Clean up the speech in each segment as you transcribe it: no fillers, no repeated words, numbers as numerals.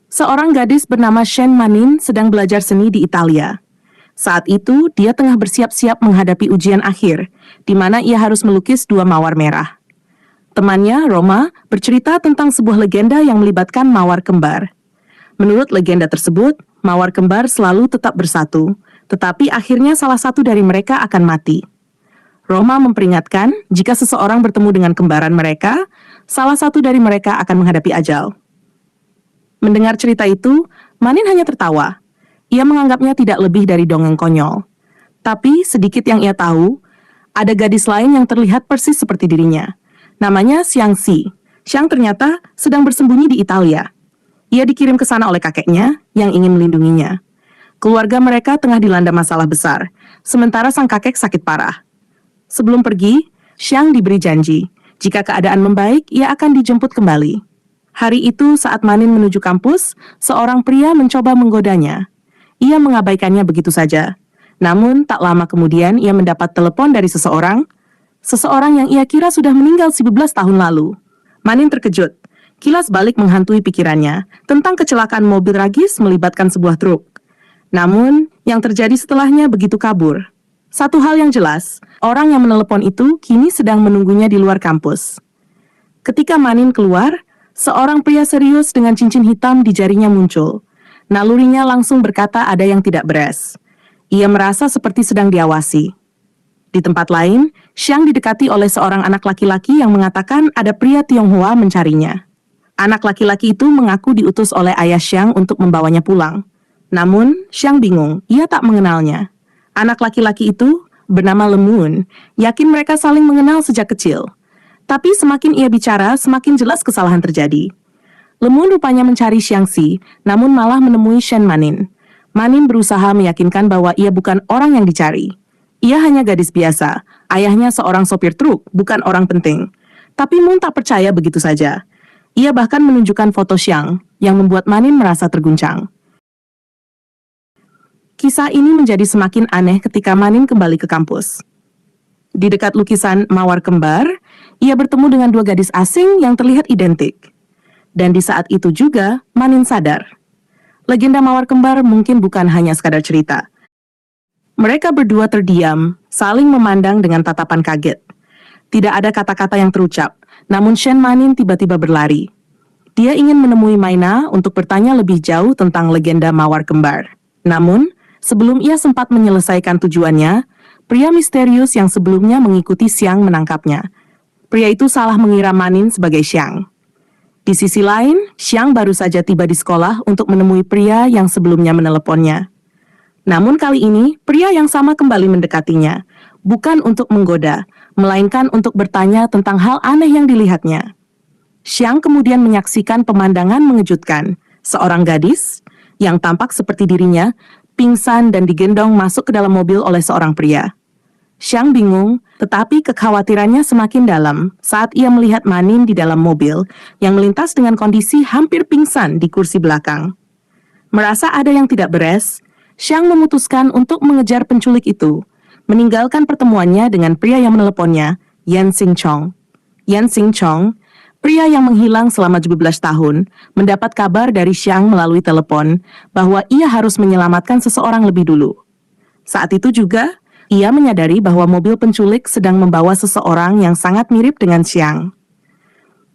Seorang gadis bernama Shen Manin sedang belajar seni di Italia. Saat itu, dia tengah bersiap-siap menghadapi ujian akhir, di mana ia harus melukis dua mawar merah. Temannya, Roma, bercerita tentang sebuah legenda yang melibatkan mawar kembar. Menurut legenda tersebut, mawar kembar selalu tetap bersatu, tetapi akhirnya salah satu dari mereka akan mati. Roma memperingatkan, jika seseorang bertemu dengan kembaran mereka, salah satu dari mereka akan menghadapi ajal. Mendengar cerita itu, Manin hanya tertawa. Ia menganggapnya tidak lebih dari dongeng konyol. Tapi sedikit yang ia tahu, ada gadis lain yang terlihat persis seperti dirinya. Namanya Xiang Xi. Xiang ternyata sedang bersembunyi di Italia. Ia dikirim ke sana oleh kakeknya yang ingin melindunginya. Keluarga mereka tengah dilanda masalah besar, sementara sang kakek sakit parah. Sebelum pergi, Xiang diberi janji, jika keadaan membaik, ia akan dijemput kembali. Hari itu saat Manin menuju kampus, seorang pria mencoba menggodanya. Ia mengabaikannya begitu saja. Namun, tak lama kemudian ia mendapat telepon dari seseorang yang ia kira sudah meninggal 11 tahun lalu. Manin terkejut. Kilas balik menghantui pikirannya tentang kecelakaan mobil tragis melibatkan sebuah truk. Namun, yang terjadi setelahnya begitu kabur. Satu hal yang jelas, orang yang menelepon itu kini sedang menunggunya di luar kampus. Ketika Manin keluar, seorang pria serius dengan cincin hitam di jarinya muncul. Nalurinya langsung berkata ada yang tidak beres. Ia merasa seperti sedang diawasi. Di tempat lain, Xiang didekati oleh seorang anak laki-laki yang mengatakan ada pria Tionghoa mencarinya. Anak laki-laki itu mengaku diutus oleh ayah Xiang untuk membawanya pulang. Namun, Xiang bingung, ia tak mengenalnya. Anak laki-laki itu bernama Lemun, yakin mereka saling mengenal sejak kecil. Tapi semakin ia bicara, semakin jelas kesalahan terjadi. Lemun rupanya mencari Xiang Xi, namun malah menemui Shen Manin. Manin berusaha meyakinkan bahwa ia bukan orang yang dicari. Ia hanya gadis biasa, ayahnya seorang sopir truk, bukan orang penting. Tapi Mun tak percaya begitu saja. Ia bahkan menunjukkan foto Xiang, yang membuat Manin merasa terguncang. Kisah ini menjadi semakin aneh ketika Manin kembali ke kampus. Di dekat lukisan mawar kembar, ia bertemu dengan dua gadis asing yang terlihat identik. Dan di saat itu juga, Manin sadar. Legenda mawar kembar mungkin bukan hanya sekadar cerita. Mereka berdua terdiam, saling memandang dengan tatapan kaget. Tidak ada kata-kata yang terucap, namun Shen Manin tiba-tiba berlari. Dia ingin menemui Maina untuk bertanya lebih jauh tentang legenda mawar kembar. Namun, sebelum ia sempat menyelesaikan tujuannya, pria misterius yang sebelumnya mengikuti Xiang menangkapnya. Pria itu salah mengira Manin sebagai Xiang. Di sisi lain, Xiang baru saja tiba di sekolah untuk menemui pria yang sebelumnya meneleponnya. Namun kali ini, pria yang sama kembali mendekatinya, bukan untuk menggoda, melainkan untuk bertanya tentang hal aneh yang dilihatnya. Xiang kemudian menyaksikan pemandangan mengejutkan. Seorang gadis, yang tampak seperti dirinya, pingsan dan digendong masuk ke dalam mobil oleh seorang pria. Xiang bingung, tetapi kekhawatirannya semakin dalam saat ia melihat Manin di dalam mobil yang melintas dengan kondisi hampir pingsan di kursi belakang. Merasa ada yang tidak beres, Xiang memutuskan untuk mengejar penculik itu, meninggalkan pertemuannya dengan pria yang meneleponnya, Yan Xingchong. Yan Xingchong, pria yang menghilang selama 17 tahun, mendapat kabar dari Xiang melalui telepon bahwa ia harus menyelamatkan seseorang lebih dulu. Saat itu juga, ia menyadari bahwa mobil penculik sedang membawa seseorang yang sangat mirip dengan Xiang.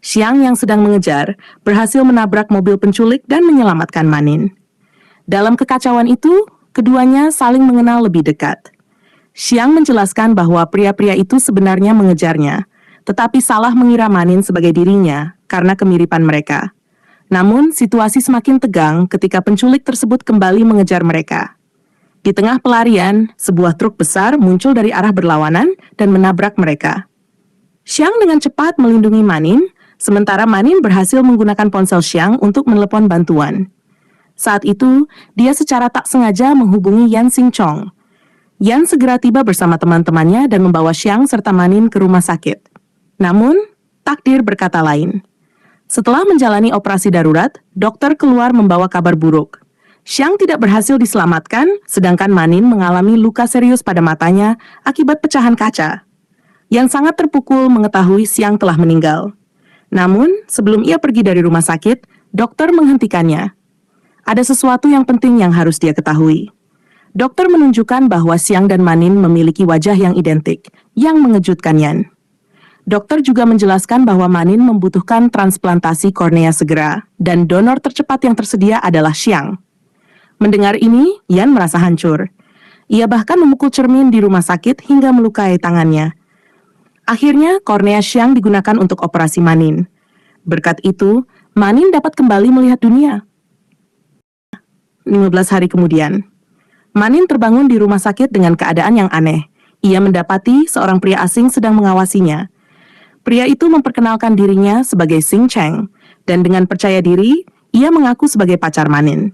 Xiang yang sedang mengejar berhasil menabrak mobil penculik dan menyelamatkan Manin. Dalam kekacauan itu, keduanya saling mengenal lebih dekat. Xiang menjelaskan bahwa pria-pria itu sebenarnya mengejarnya, tetapi salah mengira Manin sebagai dirinya karena kemiripan mereka. Namun, situasi semakin tegang ketika penculik tersebut kembali mengejar mereka. Di tengah pelarian, sebuah truk besar muncul dari arah berlawanan dan menabrak mereka. Xiang dengan cepat melindungi Manin, sementara Manin berhasil menggunakan ponsel Xiang untuk menelepon bantuan. Saat itu, dia secara tak sengaja menghubungi Yan Xingchong. Yan segera tiba bersama teman-temannya dan membawa Xiang serta Manin ke rumah sakit. Namun, takdir berkata lain. Setelah menjalani operasi darurat, dokter keluar membawa kabar buruk. Xiang tidak berhasil diselamatkan, sedangkan Manin mengalami luka serius pada matanya akibat pecahan kaca. Yan sangat terpukul mengetahui Xiang telah meninggal. Namun, sebelum ia pergi dari rumah sakit, dokter menghentikannya. Ada sesuatu yang penting yang harus dia ketahui. Dokter menunjukkan bahwa Xiang dan Manin memiliki wajah yang identik, yang mengejutkan Yan. Dokter juga menjelaskan bahwa Manin membutuhkan transplantasi kornea segera, dan donor tercepat yang tersedia adalah Xiang. Mendengar ini, Yan merasa hancur. Ia bahkan memukul cermin di rumah sakit hingga melukai tangannya. Akhirnya, kornea Xiang digunakan untuk operasi Manin. Berkat itu, Manin dapat kembali melihat dunia. 15 hari kemudian, Manin terbangun di rumah sakit dengan keadaan yang aneh. Ia mendapati seorang pria asing sedang mengawasinya. Pria itu memperkenalkan dirinya sebagai Xing Cheng, dan dengan percaya diri, ia mengaku sebagai pacar Manin.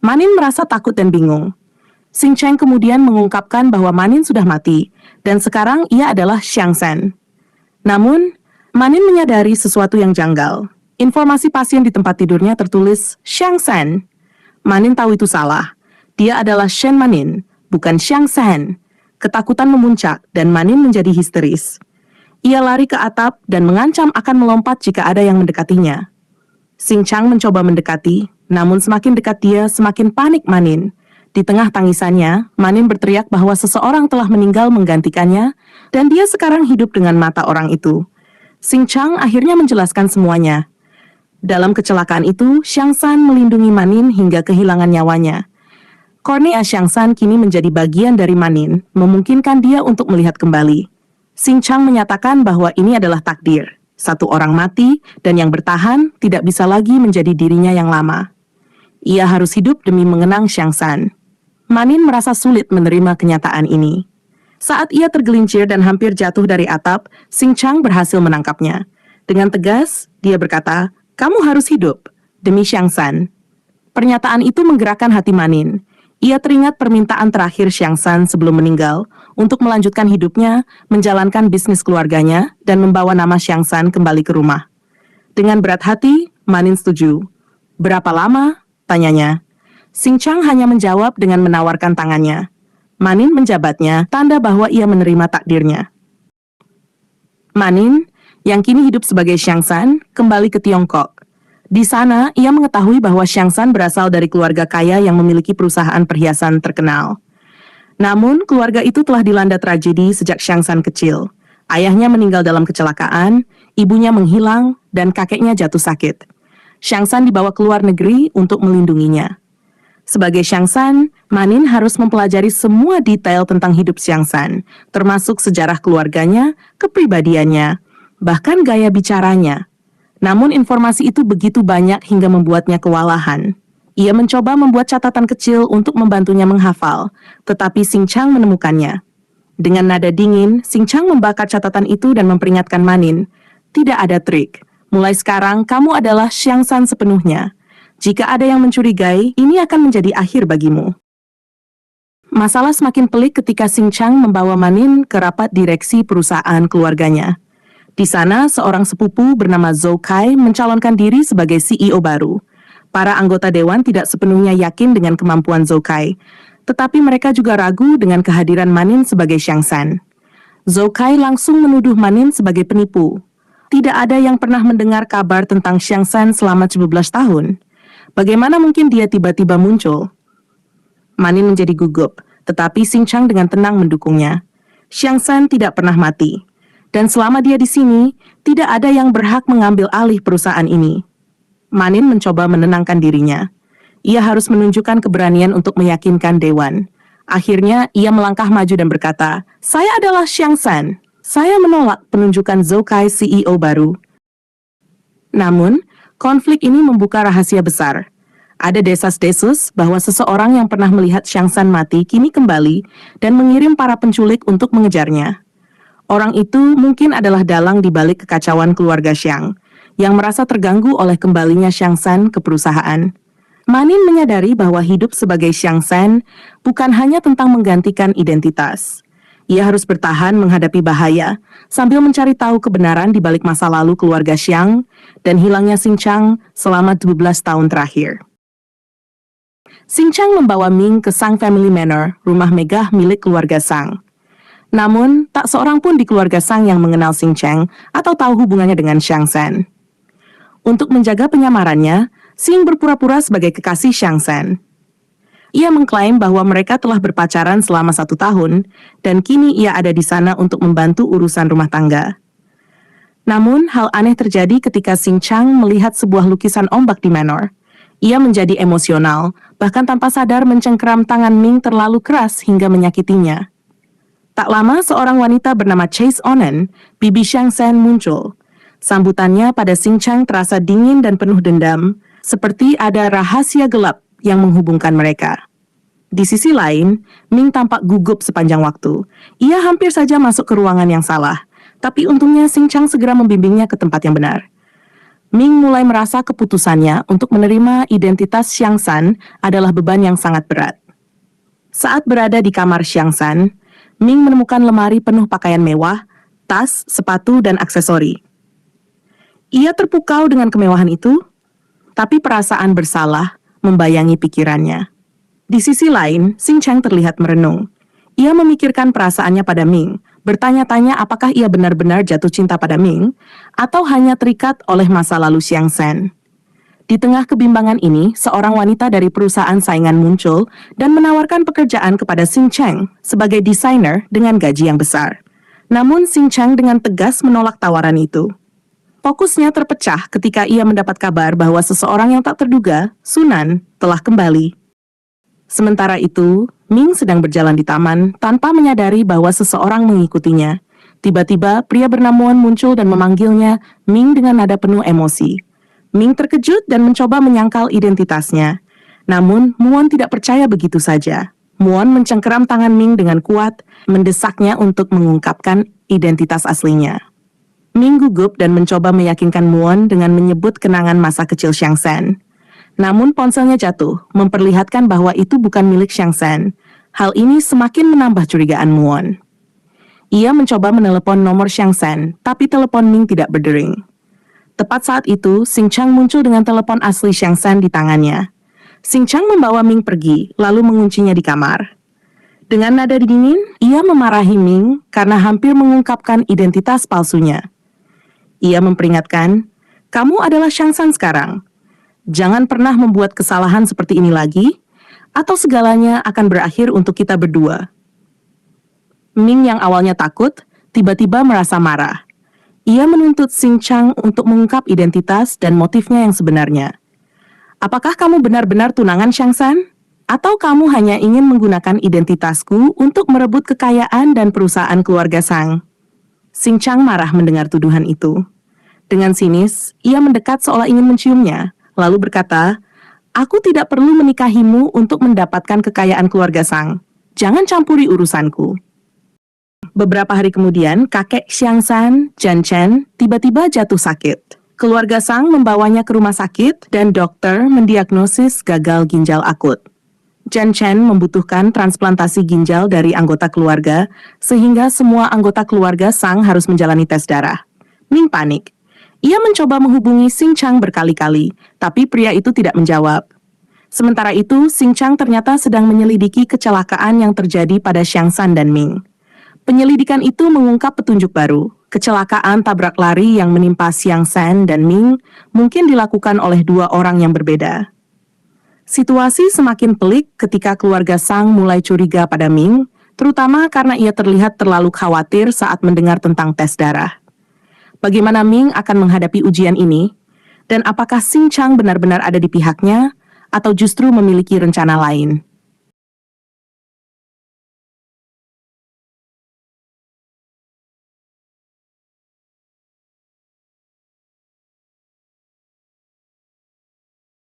Manin merasa takut dan bingung. Xing Cheng kemudian mengungkapkan bahwa Manin sudah mati, dan sekarang ia adalah Xiang San. Namun, Manin menyadari sesuatu yang janggal. Informasi pasien di tempat tidurnya tertulis Xiang San. Manin tahu itu salah. Dia adalah Shen Manin, bukan Xiang San. Ketakutan memuncak dan Manin menjadi histeris. Ia lari ke atap dan mengancam akan melompat jika ada yang mendekatinya. Xing Chang mencoba mendekati, namun semakin dekat dia, semakin panik Manin. Di tengah tangisannya, Manin berteriak bahwa seseorang telah meninggal menggantikannya, dan dia sekarang hidup dengan mata orang itu. Xing Chang akhirnya menjelaskan semuanya. Dalam kecelakaan itu, Xiang San melindungi Manin hingga kehilangan nyawanya. Kornea Xiang San kini menjadi bagian dari Manin, memungkinkan dia untuk melihat kembali. Xing Chang menyatakan bahwa ini adalah takdir. Satu orang mati, dan yang bertahan tidak bisa lagi menjadi dirinya yang lama. Ia harus hidup demi mengenang Xiang San. Manin merasa sulit menerima kenyataan ini. Saat ia tergelincir dan hampir jatuh dari atap, Xing Chang berhasil menangkapnya. Dengan tegas, dia berkata, "Kamu harus hidup, demi Xiang San." Pernyataan itu menggerakkan hati Manin. Ia teringat permintaan terakhir Xiang San sebelum meninggal untuk melanjutkan hidupnya, menjalankan bisnis keluarganya, dan membawa nama Xiang San kembali ke rumah. Dengan berat hati, Manin setuju. "Berapa lama?" tanyanya. Xing Chang hanya menjawab dengan menawarkan tangannya. Manin menjabatnya, tanda bahwa ia menerima takdirnya. Manin, yang kini hidup sebagai Xiang San, kembali ke Tiongkok. Di sana, ia mengetahui bahwa Xiang San berasal dari keluarga kaya yang memiliki perusahaan perhiasan terkenal. Namun, keluarga itu telah dilanda tragedi sejak Xiang San kecil. Ayahnya meninggal dalam kecelakaan, ibunya menghilang, dan kakeknya jatuh sakit. Xiang San dibawa ke luar negeri untuk melindunginya. Sebagai Xiang San, Manin harus mempelajari semua detail tentang hidup Xiang San, termasuk sejarah keluarganya, kepribadiannya, bahkan gaya bicaranya. Namun informasi itu begitu banyak hingga membuatnya kewalahan. Ia mencoba membuat catatan kecil untuk membantunya menghafal, tetapi Xing Chang menemukannya. Dengan nada dingin, Xing Chang membakar catatan itu dan memperingatkan Manin, "Tidak ada trik. Mulai sekarang, kamu adalah Xiang San sepenuhnya. Jika ada yang mencurigai, ini akan menjadi akhir bagimu." Masalah semakin pelik ketika Xing Chang membawa Manin ke rapat direksi perusahaan keluarganya. Di sana, seorang sepupu bernama Zhou Kai mencalonkan diri sebagai CEO baru. Para anggota dewan tidak sepenuhnya yakin dengan kemampuan Zhou Kai, tetapi mereka juga ragu dengan kehadiran Manin sebagai Xiang San. Zhou Kai langsung menuduh Manin sebagai penipu. Tidak ada yang pernah mendengar kabar tentang Xiang San selama 17 tahun. Bagaimana mungkin dia tiba-tiba muncul? Manin menjadi gugup, tetapi Xing Chang dengan tenang mendukungnya. Xiang San tidak pernah mati. Dan selama dia di sini, tidak ada yang berhak mengambil alih perusahaan ini. Manin mencoba menenangkan dirinya. Ia harus menunjukkan keberanian untuk meyakinkan dewan. Akhirnya, ia melangkah maju dan berkata, "Saya adalah Xiang San. Saya menolak penunjukan Zhou Kai CEO baru." Namun, konflik ini membuka rahasia besar. Ada desas-desus bahwa seseorang yang pernah melihat Xiang San mati kini kembali dan mengirim para penculik untuk mengejarnya. Orang itu mungkin adalah dalang di balik kekacauan keluarga Xiang, yang merasa terganggu oleh kembalinya Xiang San ke perusahaan. Manin menyadari bahwa hidup sebagai Xiang San bukan hanya tentang menggantikan identitas. Ia harus bertahan menghadapi bahaya, sambil mencari tahu kebenaran di balik masa lalu keluarga Xiang dan hilangnya Xing Chang selama 12 tahun terakhir. Xing Chang membawa Ming ke Sang Family Manor, rumah megah milik keluarga Sang. Namun, tak seorang pun di keluarga Sang yang mengenal Xing Chang atau tahu hubungannya dengan Xiang San. Untuk menjaga penyamarannya, Xing berpura-pura sebagai kekasih Xiang San. Ia mengklaim bahwa mereka telah berpacaran selama 1 tahun, dan kini ia ada di sana untuk membantu urusan rumah tangga. Namun, hal aneh terjadi ketika Xing Chang melihat sebuah lukisan ombak di manor. Ia menjadi emosional, bahkan tanpa sadar mencengkeram tangan Ming terlalu keras hingga menyakitinya. Tak lama, seorang wanita bernama Chase Onen, bibi Xiang San muncul. Sambutannya pada Xing Chang terasa dingin dan penuh dendam, seperti ada rahasia gelap yang menghubungkan mereka. Di sisi lain, Ming tampak gugup sepanjang waktu. Ia hampir saja masuk ke ruangan yang salah, tapi untungnya Xing Chang segera membimbingnya ke tempat yang benar. Ming mulai merasa keputusannya untuk menerima identitas Xiang San adalah beban yang sangat berat. Saat berada di kamar Xiang San, Ming menemukan lemari penuh pakaian mewah, tas, sepatu, dan aksesori. Ia terpukau dengan kemewahan itu, tapi perasaan bersalah membayangi pikirannya. Di sisi lain, Xing Chang terlihat merenung. Ia memikirkan perasaannya pada Ming, bertanya-tanya apakah ia benar-benar jatuh cinta pada Ming, atau hanya terikat oleh masa lalu Xiang San. Di tengah kebimbangan ini, seorang wanita dari perusahaan saingan muncul dan menawarkan pekerjaan kepada Xing Chang sebagai desainer dengan gaji yang besar. Namun Xing Chang dengan tegas menolak tawaran itu. Fokusnya terpecah ketika ia mendapat kabar bahwa seseorang yang tak terduga, Sunan, telah kembali. Sementara itu, Ming sedang berjalan di taman tanpa menyadari bahwa seseorang mengikutinya. Tiba-tiba, pria bernama Muan muncul dan memanggilnya Ming dengan nada penuh emosi. Ming terkejut dan mencoba menyangkal identitasnya. Namun, Muan tidak percaya begitu saja. Muan mencengkeram tangan Ming dengan kuat, mendesaknya untuk mengungkapkan identitas aslinya. Ming gugup dan mencoba meyakinkan Muan dengan menyebut kenangan masa kecil Xiang San. Namun ponselnya jatuh, memperlihatkan bahwa itu bukan milik Xiang San. Hal ini semakin menambah curigaan Muan. Ia mencoba menelepon nomor Xiang San, tapi telepon Ming tidak berdering. Tepat saat itu, Xing Chang muncul dengan telepon asli Xiang San di tangannya. Xing Chang membawa Ming pergi, lalu menguncinya di kamar. Dengan nada dingin, ia memarahi Ming karena hampir mengungkapkan identitas palsunya. Ia memperingatkan, "Kamu adalah Xiang San sekarang. Jangan pernah membuat kesalahan seperti ini lagi, atau segalanya akan berakhir untuk kita berdua." Ming yang awalnya takut, tiba-tiba merasa marah. Ia menuntut Xing Chang untuk mengungkap identitas dan motifnya yang sebenarnya. "Apakah kamu benar-benar tunangan Xiang San? Atau kamu hanya ingin menggunakan identitasku untuk merebut kekayaan dan perusahaan keluarga Sang?" Xing Chang marah mendengar tuduhan itu. Dengan sinis, ia mendekat seolah ingin menciumnya, lalu berkata, "Aku tidak perlu menikahimu untuk mendapatkan kekayaan keluarga Sang. Jangan campuri urusanku." Beberapa hari kemudian, kakek Xiang San, Jian Chen, tiba-tiba jatuh sakit. Keluarga Sang membawanya ke rumah sakit dan dokter mendiagnosis gagal ginjal akut. Jian Chen membutuhkan transplantasi ginjal dari anggota keluarga, sehingga semua anggota keluarga Sang harus menjalani tes darah. Ming panik. Ia mencoba menghubungi Xing Chang berkali-kali, tapi pria itu tidak menjawab. Sementara itu, Xing Chang ternyata sedang menyelidiki kecelakaan yang terjadi pada Xiang San dan Ming. Penyelidikan itu mengungkap petunjuk baru. Kecelakaan tabrak lari yang menimpa Xiang San dan Ming mungkin dilakukan oleh 2 orang yang berbeda. Situasi semakin pelik ketika keluarga Sang mulai curiga pada Ming, terutama karena ia terlihat terlalu khawatir saat mendengar tentang tes darah. Bagaimana Ming akan menghadapi ujian ini? Dan apakah Xing Chang benar-benar ada di pihaknya, atau justru memiliki rencana lain?